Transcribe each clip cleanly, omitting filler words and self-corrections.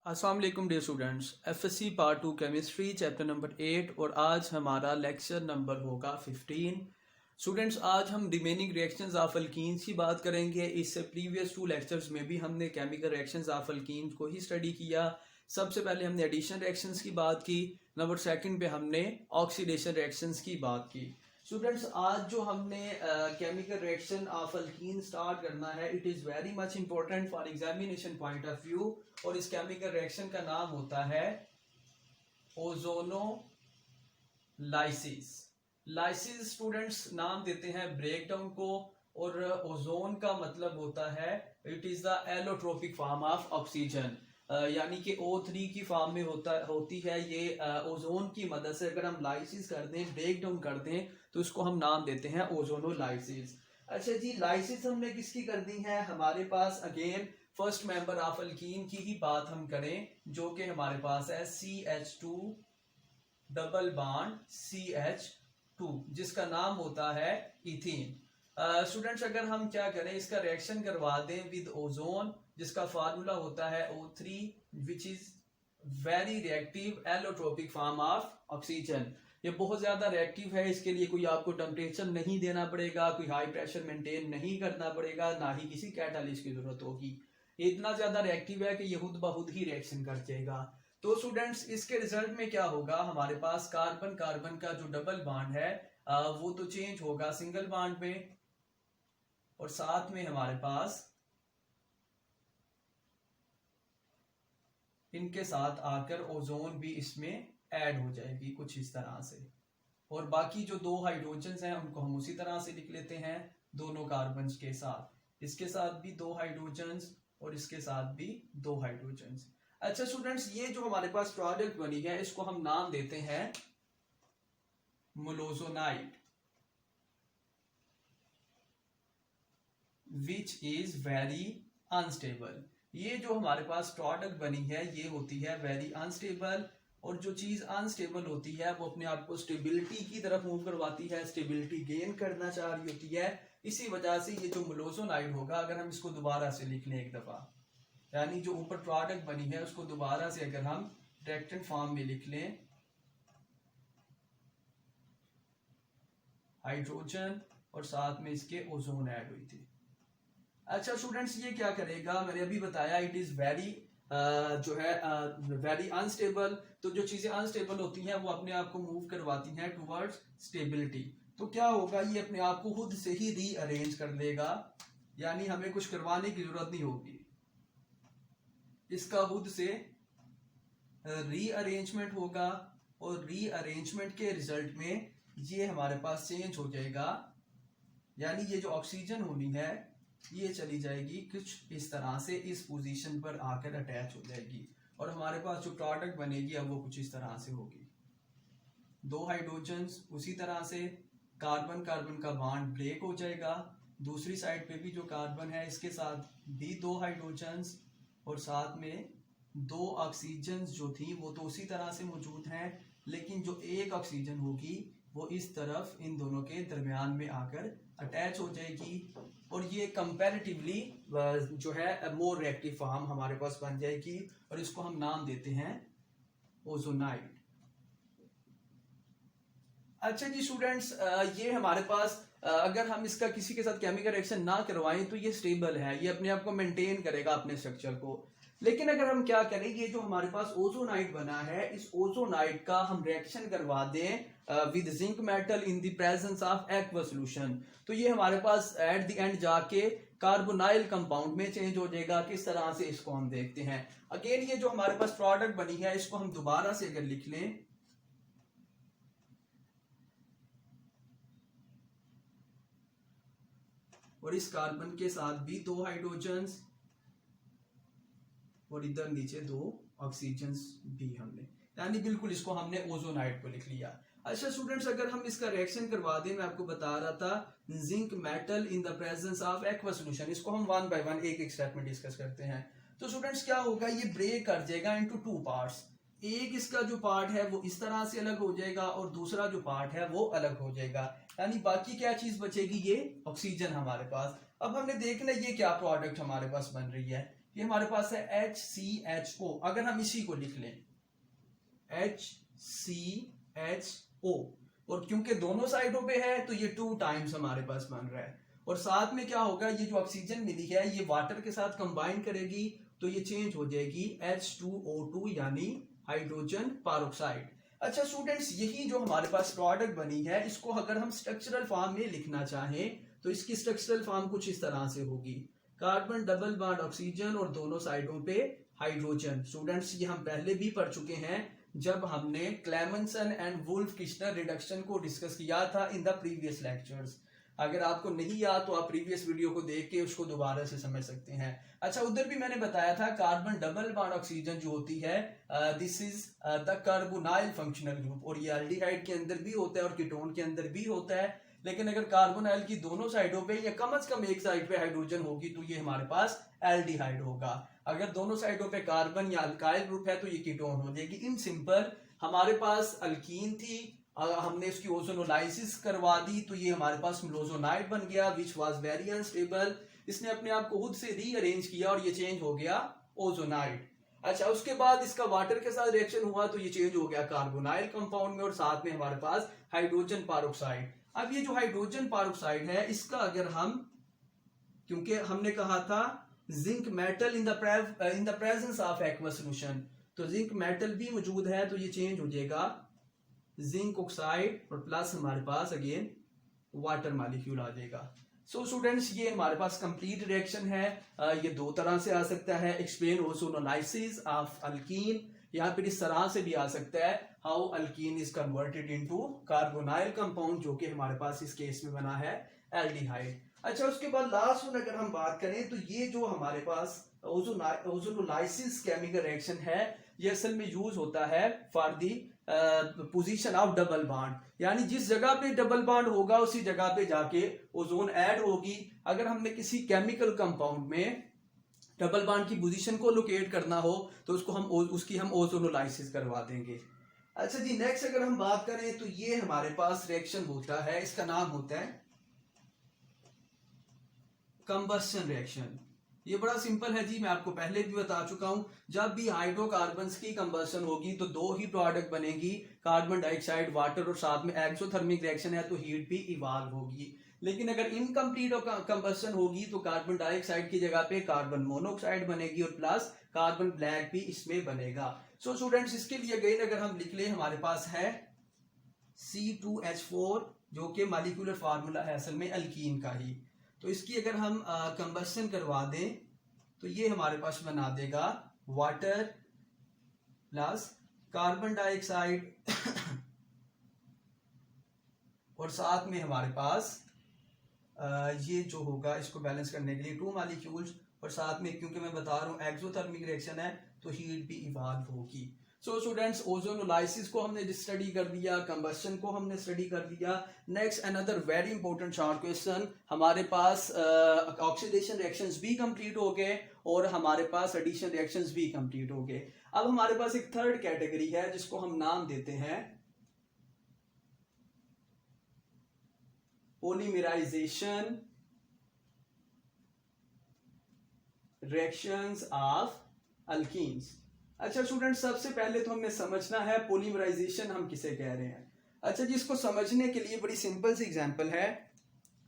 अस्सलाम वालेकुम dear students, FSc part 2 chemistry chapter number 8 और आज हमारा लेक्चर नंबर होगा 15। स्टूडेंट्स, आज हम रिमेनिंग रिएक्शंस ऑफ अल्कीन्स की बात करेंगे। इससे प्रीवियस 2 लेक्चर्स में भी हमने केमिकल रिएक्शंस ऑफ अल्कीन्स को ही स्टडी किया। सबसे पहले हमने एडिशन रिएक्शंस की बात की, नंबर 2 पे हमने ऑक्सीडेशन रिएक्शंस की बात की। स्टूडेंट्स, आज जो हमने chemical reaction of alkyne start करना है, it is very much important for examination point of view. और इस केमिकल रिएक्शन का नाम होता है ओजोनोलाइसिस। लाइसिस स्टूडेंट्स नाम देते हैं ब्रेकडाउन को, और ओजोन का मतलब होता है it is the allotropic form of oxygen, यानी कि O3 की फॉर्म में होती है ये। ओजोन की मदद से अगर हम लाइसिस कर दें, ब्रेक डाउन कर दें, तो इसको हम नाम देते हैं ओजोनोलाइसिस। अच्छा जी, लाइसिस हमने किसकी कर दी है? हमारे पास again first member of alkene की ही बात हम करें, जो कि हमारे पास है CH2 डबल बॉन्ड CH2, जिसका नाम होता है इथीन। स्टूडेंट्स, अगर हम क्या करें, इसका रिएक्शन करवा दें विद ओजोन, जिसका फार्मूला होता है O3, which is very reactive allotropic form of oxygen. ये बहुत ज्यादा रिएक्टिव है, इसके लिए कोई आपको टेम्परेचर नहीं देना पड़ेगा, कोई हाई प्रेशर मेंटेन नहीं करना पड़ेगा, ना ही किसी कैटालिस्ट की जरूरत होगी। ये इतना ज्यादा रिएक्टिव है कि ये खुद ब खुद ही रिएक्शन कर जाएगा। तो स्टूडेंट्स, इसके रिजल्ट में क्या होगा, हमारे पास कार्बन कार्बन का जो डबल बॉन्ड है वो तो चेंज होगा सिंगल बॉन्ड में, और साथ में हमारे पास इनके साथ आकर ओजोन भी इसमें ऐड हो जाएगी कुछ इस तरह से। और बाकी जो 2 हाइड्रोजन्स हैं उनको हम उसी तरह से लिख लेते हैं, दोनों कार्बन्स के साथ। इसके साथ भी 2 हाइड्रोजन्स और इसके साथ भी 2 हाइड्रोजन्स। अच्छा स्टूडेंट्स, ये जो हमारे पास प्रोडक्ट बनी है, इसको हम नाम देते हैं मोलोजोनाइड, विच इज वेरी अनस्टेबल। ये जो हमारे पास प्रोडक्ट बनी है, ये होती है वेरी अनस्टेबल। और जो चीज अनस्टेबल होती है वो अपने आप को स्टेबिलिटी की तरफ मूव करवाती है, स्टेबिलिटी गेन करना चाह रही होती है। इसी वजह से ये जो मोलोजोनाइड होगा, अगर हम इसको दोबारा से लिख लें एक दफा, यानी जो ऊपर प्रोडक्ट बनी है उसको दोबारा से अगर हम रिएक्टेंट फॉर्म में लिख लें, हाइड्रोजन और साथ में इसके ओजोन ऐड हुई थी। अच्छा स्टूडेंट्स, ये क्या करेगा, मैंने अभी बताया इट इज वेरी जो है वेरी अनस्टेबल। तो जो चीजें अनस्टेबल होती हैं वो अपने आप को मूव करवाती हैं टुवर्ड्स स्टेबिलिटी। तो क्या होगा, ये अपने आप को खुद से ही रीअरेंज कर लेगा, यानी हमें कुछ करवाने की जरूरत नहीं होगी। इसका खुद से रीअरेंजमेंट होगा, और रीअरेंजमेंट के रिजल्ट में ये हमारे पास चेंज हो जाएगा, यानी ये जो ऑक्सीजन होनी है ये चली जाएगी कुछ इस तरह से, इस पोजीशन पर आकर अटैच हो जाएगी, और हमारे पास जो प्रोडक्ट बनेगी अब वो कुछ इस तरह से होगी। 2 हाइड्रोजन्स, उसी तरह से कार्बन कार्बन का बॉन्ड ब्रेक हो जाएगा, दूसरी साइड पे भी जो कार्बन है इसके साथ भी 2 हाइड्रोजन्स, और साथ में 2 ऑक्सीजन्स जो थी वो तो उसी तरह से मौजूद हैं, लेकिन जो एक ऑक्सीजन होगी वो इस तरफ इन दोनों के दरमियान में आकर अटैच हो जाएगी, और ये कंपैरेटिवली जो है मोर रिएक्टिव फॉर्म हमारे पास बन जाएगी, और इसको हम नाम देते हैं ओजोनाइड। अच्छा जी स्टूडेंट्स, ये हमारे पास अगर हम इसका किसी के साथ केमिकल रिएक्शन ना करवाएं तो ये स्टेबल है, ये अपने आप को मेंटेन करेगा अपने स्ट्रक्चर को। लेकिन अगर हम क्या करें, ये जो हमारे पास ओजोनाइड बना है, इस ओजोनाइड का हम रिएक्शन करवा दें with zinc metal in the presence of aqua solution, तो ये हमारे पास एट द एंड जाके कार्बोनाइल कंपाउंड में चेंज हो जाएगा। किस तरह से, इसको हम देखते हैं। अगेन ये जो हमारे पास प्रोडक्ट बनी है, इसको हम दोबारा से अगर लिख लें, और इस कार्बन के साथ भी 2 हाइड्रोजन्स, और इधर नीचे 2 ऑक्सीजन्स भी हमने, यानी बिल्कुल इसको हमने ओजोनाइड को लिख लिया। अच्छा स्टूडेंट्स, अगर हम इसका रिएक्शन करवा दें, मैं आपको बता रहा था zinc metal in the presence of aqua solution, इसको हम 1 बाय 1 एक स्टेप में डिस्कस करते हैं। तो स्टूडेंट्स क्या होगा, ये ब्रेक कर जाएगा इनटू 2 पार्ट्स। एक इसका जो पार्ट है वो इस तरह से अलग हो जाएगा, और दूसरा जो पार्ट है वो अलग हो जाएगा, यानी बाकी क्या चीज बचेगी, ये ऑक्सीजन हमारे पास। अब हमने देखना ये क्या प्रोडक्ट हमारे पास बन रही है। ये हमारे पास है HCHO। अगर हम इसी को लिख लें HCHO, और क्योंकि दोनों साइडों पे है तो ये 2 टाइम्स हमारे पास बन रहा है, और साथ में क्या होगा, ये जो ऑक्सीजन मिली है ये वाटर के साथ कंबाइन करेगी तो ये चेंज हो जाएगी H2O2 यानी हाइड्रोजन पेरोक्साइड। अच्छा स्टूडेंट्स, यही जो हमारे पास प्रोडक्ट बनी है इसको अगर हम स्ट्रक्चरल फॉर्म में लिखना चाहें तो इसकी स्ट्रक्चरल फॉर्म कुछ इस तरह से होगी, कार्बन डबल बॉन्ड ऑक्सीजन और दोनों साइडों पे हाइड्रोजन। स्टूडेंट्स ये हम पहले भी पढ़ चुके हैं जब हमने Clemmensen and Wolff Kishner reduction को डिस्कस किया था इन द प्रीवियस लेक्चर्स। अगर आपको नहीं याद तो आप प्रीवियस वीडियो को देख के उसको दोबारा से समझ सकते हैं। अच्छा उधर भी मैंने बताया था कार्बन डबल बॉन्ड ऑक्सीजन जो होती है this is the carbonyl functional group, और ये एल्डिहाइड के अंदर भी होता है और कीटोन के अंदर भी होता है। लेकिन अगर कार्बोनाइल की दोनों साइडों पे या कम से कम एक साइड पे हाइड्रोजन होगी तो ये हमारे पास एल्डिहाइड होगा। अगर दोनों साइडों पे कार्बन या अल्काइल ग्रुप है तो ये कीटोन हो जाएगी। इन सिंपल हमारे पास अल्कीन थी, हमने इसकी ओजोनोलाइसिस करवा दी तो ये हमारे पास मिलोजोनाइड बन गया विच वाज वेरी अनस्टेबल। इसने अपने आप को खुद से रीअरेंज किया और ये चेंज हो गया ओजोनाइड। अच्छा उसके बाद इसका वाटर के साथ रिएक्शन हुआ तो ये चेंज हो गया कार्बोनाइल कंपाउंड में, और साथ में हमारे पास हाइड्रोजन पेरोक्साइड। अब ये जो हाइड्रोजन पेरोक्साइड है इसका अगर हम, क्योंकि हमने कहा था zinc metal in the presence of aqueous solution, तो जिंक मेटल भी मौजूद है तो ये चेंज हो जाएगा जिंक ऑक्साइड, और प्लस हमारे पास अगेन वाटर मॉलिक्यूल आ जाएगा। सो स्टूडेंट्स ये हमारे पास कंप्लीट रिएक्शन है। ये दो तरह से आ सकता है, एक्सप्लेन ओजोनोलाइसिस ऑफ अल्कीन, या फिर इस तरह से भी आ सकता है how alkene is converted into carbonyl compound, जो कि हमारे पास इस केस में बना है एल्डिहाइड। अच्छा उसके बाद लास्ट वन अगर हम बात करें तो ये जो हमारे पास ओजोनोलाइसिस केमिकल रिएक्शन है ये असल में यूज होता है for the position of double bond, यानी जिस जगह पे डबल बॉन्ड होगा उसी जगह पे जाके ओजोन ऐड होगी। अगर हमने किसी केमिकल कंपाउंड में डबल बॉन्ड की पोजीशन को लोकेट करना हो तो उसकी हम ओजोनोलाइसिस करवा देंगे। अच्छा जी नेक्स्ट अगर हम बात करें तो ये हमारे पास रिएक्शन होता है, इसका नाम होता है कंबस्शन रिएक्शन। ये बड़ा सिंपल है जी, मैं आपको पहले भी बता चुका हूं, जब भी हाइड्रोकार्बन्स की कंबस्शन होगी तो दो ही प्रोडक्ट बनेगी, कार्बन डाइऑक्साइड वाटर, और साथ में एक्सोथर्मिक रिएक्शन है तो हीट भी इवॉल्व होगी। लेकिन अगर इनकम्प्लीट कंबस्शन होगी तो कार्बन डाइऑक्साइड की जगह पे कार्बन मोनोऑक्साइड बनेगी और प्लस कार्बन ब्लैक भी इसमें बनेगा। सो स्टूडेंट्स इसके लिए अगेन अगर हम लिख लें हमारे पास है C2H4 जो कि मॉलिक्यूलर फार्मूला है असल में अल्कीन का ही, तो इसकी अगर हम कंबस्शन करवा दें तो ये हमारे पास बना देगा वाटर प्लस कार्बन डाइऑक्साइड और साथ में हमारे पास ये जो होगा इसको बैलेंस करने के लिए 2 मॉलिक्यूल्स, और साथ में क्योंकि मैं बता रहा हूँ एक्सोथर्मिक रिएक्शन है तो हीट भी इवॉल्व होगी। सो स्टूडेंट्स ओजोनोलाइसिस को हमने स्टडी कर दिया, कंबस्शन को हमने स्टडी कर दिया। Next another very important short question, हमारे पास ऑक्सीडेशन रिएक्शंस भी कंप्लीट हो गए और हमारे पास एडिशन रिएक्शंस भी कंप्लीट हो गए। अब हमारे पास एक थर्ड कैटेगरी है जिसको हम नाम देते हैं पॉलीमराइजेशन रिएक्शंस ऑफ अल्कीन्स। अच्छा स्टूडेंट सबसे पहले तो हमने समझना है पॉलीमराइजेशन हम किसे कह रहे हैं। अच्छा जी इसको समझने के लिए बड़ी सिंपल सी एग्जांपल है।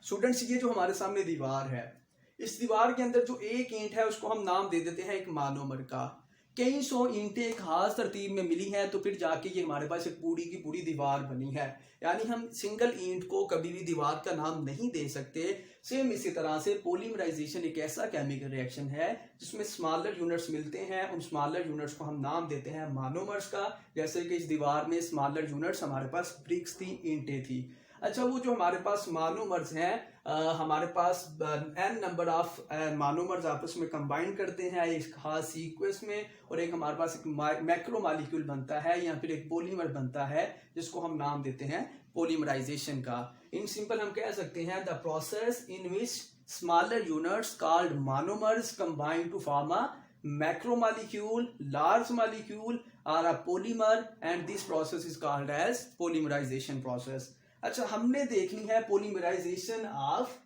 स्टूडेंट्स ये जो हमारे सामने दीवार है, इस दीवार के अंदर जो एक ईंट है उसको हम नाम दे देते हैं एक मोनोमर का। कई सौ ईंटें एक खास तरतीब में मिली हैं तो फिर जाके ये हमारे पास एक पूरी की पूरी दीवार बनी है, यानी हम सिंगल ईंट को कभी भी दीवार का नाम नहीं दे सकते। सेम इसी तरह से पॉलीमराइजेशन एक ऐसा केमिकल रिएक्शन है जिसमें स्मॉलर यूनिट्स मिलते हैं, उन स्मॉलर यूनिट्स को हम नाम देते हैं मोनोमर्स का। जैसे कि इस दीवार में स्मॉलर यूनिट्स हमारे पास ब्रिक्स थी, ईंटें थी। अच्छा वो जो हमारे पास मोनोमर्स हैं हमारे पास n नंबर ऑफ मोनोमर्स आपस में कंबाइन करते हैं एक खास सीक्वेंस में, और एक हमारे पास एक मैक्रो मॉलिक्यूल बनता है या फिर एक पॉलीमर बनता है जिसको हम नाम देते हैं पॉलीमराइजेशन का। इन सिंपल हम कह सकते हैं the process in which smaller units called monomers combine to form a macromolecule, large molecule or a polymer, and this process is called as polymerization process। अच्छा हमने देखनी है पॉलीमराइजेशन ऑफ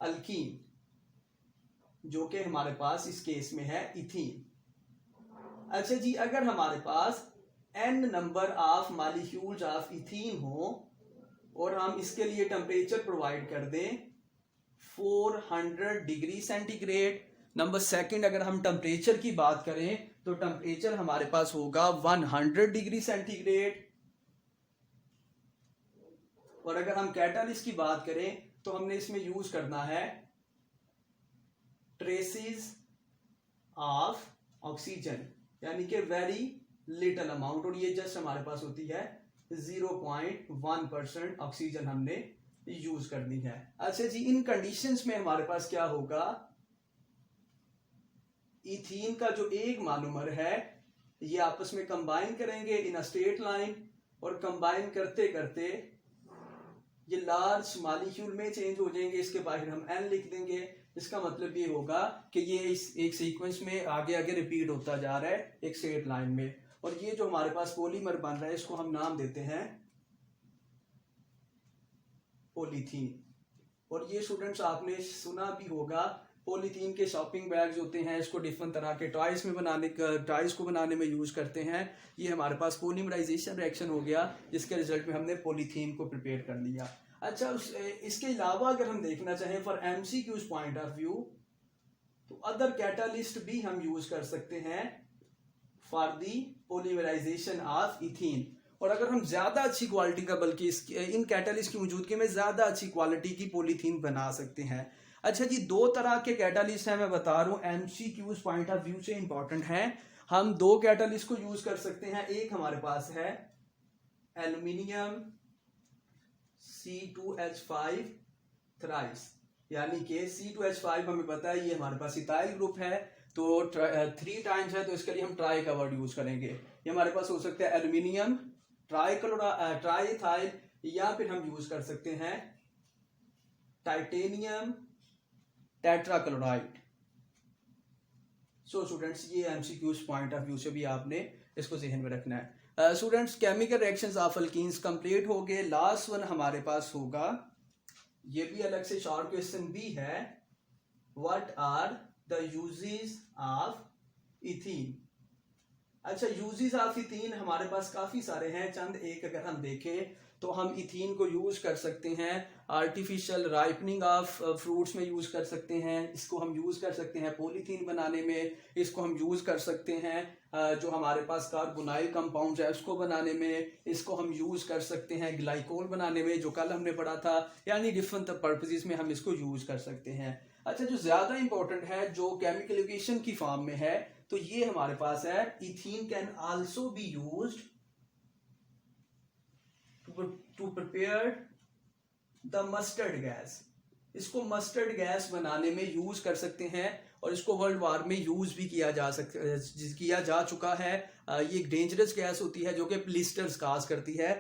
अल्कीन। जो कि हमारे पास इस केस में है इथीन। अच्छा जी, अगर हमारे पास n number of molecules of ethene हो और हम इसके लिए टेम्परेचर प्रोवाइड कर दें 400 डिग्री सेंटीग्रेड। नंबर सेकंड, अगर हम टेम्परेचर की बात करें तो टेम्परेचर हमारे पास होगा 100 डिग्री सेंटीग्रेड। और अगर हम कैटालिस्ट की बात करें तो हमने इसमें यूज करना है ट्रेसेस ऑफ ऑक्सीजन, यानी कि वेरी लिटल अमाउंट, और ये जस्ट हमारे पास होती है 0.1% ऑक्सीजन हमने यूज करनी है। अच्छा जी, इन कंडीशंस में हमारे पास क्या होगा, इथीन का जो एक मोनोमर है ये आपस में कंबाइन करेंगे इन अ स्ट्रेट लाइन, और कंबाइन करते करते ये लार्ज मॉलिक्यूल में चेंज हो जाएंगे। इसके बाहर हम n लिख देंगे। इसका मतलब ये होगा कि ये इस एक सीक्वेंस में आगे आगे रिपीट होता जा रहा है एक स्ट्रेट लाइन में। और ये जो हमारे पास पॉलीमर बन रहा है इसको हम नाम देते हैं पॉलीथीन। और ये स्टूडेंट्स आपने सुना भी होगा, पॉलीथीन के शॉपिंग बैग्स होते हैं, इसको डिफरेंट तरह के टॉयज में टॉयज को बनाने में यूज करते हैं। ये हमारे पास पॉलीमराइजेशन रिएक्शन हो गया जिसके रिजल्ट में हमने पॉलीथीन को प्रिपेयर कर लिया। अच्छा, इसके अलावा अगर हम देखना चाहें for MCQs point of view तो अदर कैटालिस्ट भी हम यूज कर सकते हैं for the polymerisation of ethene. और अगर हम ज्यादा अच्छी क्वालिटी का, बल्कि इन कैटालिस्ट की मौजूदगी में ज्यादा अच्छी क्वालिटी की पॉलीथीन बना सकते हैं। अच्छा जी, दो तरह के कैटालिस्ट हैं, मैं बता रहा हूँ, एमसीक्यूज पॉइंट ऑफ व्यू से इंपॉर्टेंट है। हम दो कैटालिस्ट को यूज कर सकते हैं। एक हमारे पास है एल्यूमिनियम C2H5 थ्राइस, यानी कि C2H5 हमें पता है ये हमारे पास इथाइल ग्रुप है, तो 3 टाइम्स है तो इसके लिए हम ट्राई का वर्ड यूज करेंगे। ये हमारे पास हो सकता है एल्यूमिनियम ट्राइथाइल, या फिर हम यूज कर सकते हैं टाइटेनियम टेट्राक्लोराइड। सो स्टूडेंट्स, ये एमसीक्यूज पॉइंट ऑफ व्यू से भी आपने इसको ध्यान में रखना है। Students, chemical reactions of alkenes complete हो गए। लास्ट वन हमारे पास होगा, ये भी अलग से शॉर्ट क्वेश्चन भी है, what are the uses of ethene. अच्छा, यूजेस ऑफ इथीन हमारे पास काफी सारे हैं। चंद एक अगर हम देखें तो हम इथीन को यूज कर सकते हैं आर्टिफिशियल राइपनिंग ऑफ फ्रूट्स में यूज कर सकते हैं, इसको हम यूज कर सकते हैं पॉलीथीन बनाने में, इसको हम यूज कर सकते हैं जो हमारे पास कार्बोनाइल कंपाउंड है उसको बनाने में, इसको हम यूज कर सकते हैं ग्लाइकोल बनाने में जो कल हमने पढ़ा था, यानी डिफरेंट पर्पसेस में हम इसको यूज कर सकते हैं। अच्छा, जो ज्यादा इंपॉर्टेंट है जो केमिकल इक्वेशन की फॉर्म में है तो ये हमारे पास है, ethene can also be used to prepare the mustard gas. इसको मस्टर्ड गैस बनाने में यूज कर सकते हैं और इसको वर्ल्ड वार में यूज भी किया जा चुका है। ये एक डेंजरस गैस होती है जो कि ब्लिस्टर्स काज करती है,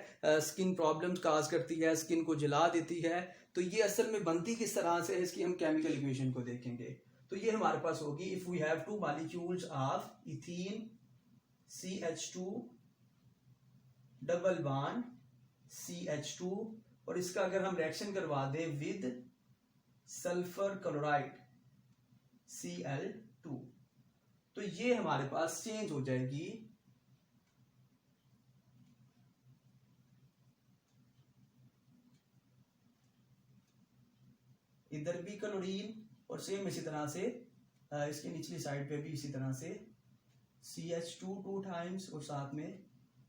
स्किन प्रॉब्लम्स काज करती है, स्किन को जला देती है। तो ये असल में बनती किस तरह से है इसकी हम केमिकल इक्वेशन को देखेंगे। तो ये हमारे पास होगी, if we have 2 molecules of ethene CH2 double bond CH2, और इसका अगर हम रिएक्शन करवा दें विद सल्फर क्लोराइड Cl2 तो ये हमारे पास चेंज हो जाएगी इधर भी क्लोरीन और सेम इसी तरह से इसके निचली साइड पे भी इसी तरह से CH2 2 टाइम्स और साथ में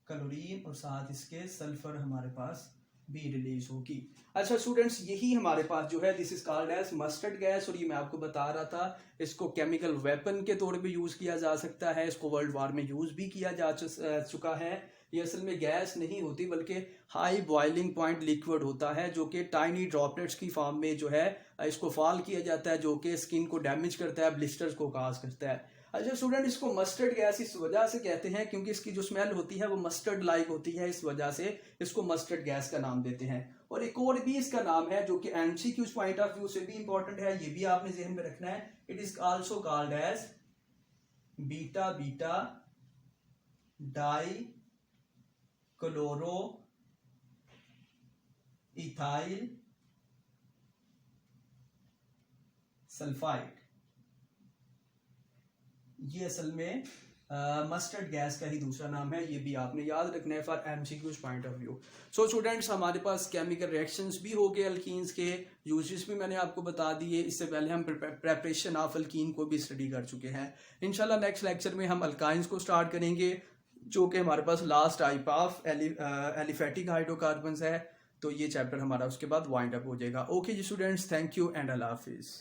क्लोरीन और साथ इसके सल्फर हमारे पास भी रिलीज होगी। अच्छा स्टूडेंट्स, यही हमारे पास जो है this is called as mustard gas, और ये मैं आपको बता रहा था इसको केमिकल वेपन के तौर पे यूज किया जा सकता है, इसको वर्ल्ड वार में यूज भी किया जा चुका है। ये असल में गैस नहीं होती बल्कि हाई बॉइलिंग पॉइंट लिक्विड होता है जो कि टाइनी ड्रॉपलेट्स की फॉर्म में जो है इसको फॉल किया जाता है, जो कि स्किन को डैमेज करता है, ब्लिस्टर्स को काज करता है। अच्छा स्टूडेंट, इसको मस्टर्ड गैस इस वजह से कहते हैं क्योंकि इसकी जो स्मेल होती है वो मस्टर्ड लाइक होती है, इस वजह से इसको मस्टर्ड गैस का नाम देते हैं। और एक और भी इसका नाम है जो कि एमसीक्यूज पॉइंट ऑफ व्यू से भी इंपॉर्टेंट है, ये भी आपने ज़हन में रखना है। It is also called as beta beta dichloroethyl sulphide. ये असल में मस्टर्ड गैस का ही दूसरा नाम है, ये भी आपने याद रखना है for MCQs point of view. So students, हमारे पास केमिकल रिएक्शंस भी हो गए अल्कीन्स के, यूजेस भी मैंने आपको बता दिए। इससे पहले हम प्रेपरेशन ऑफ अल्कीन को भी स्टडी कर चुके हैं। इंशाल्लाह नेक्स्ट लेक्चर में हम अल्काइंस को स्टार्ट करेंगे, जो कि हमारे पास last type of aliphatic hydrocarbons है। तो ये चैप्टर हमारा उसके बाद वाइंड अप हो जाएगा। ओके जी students, thank you and Allah हाफिज़।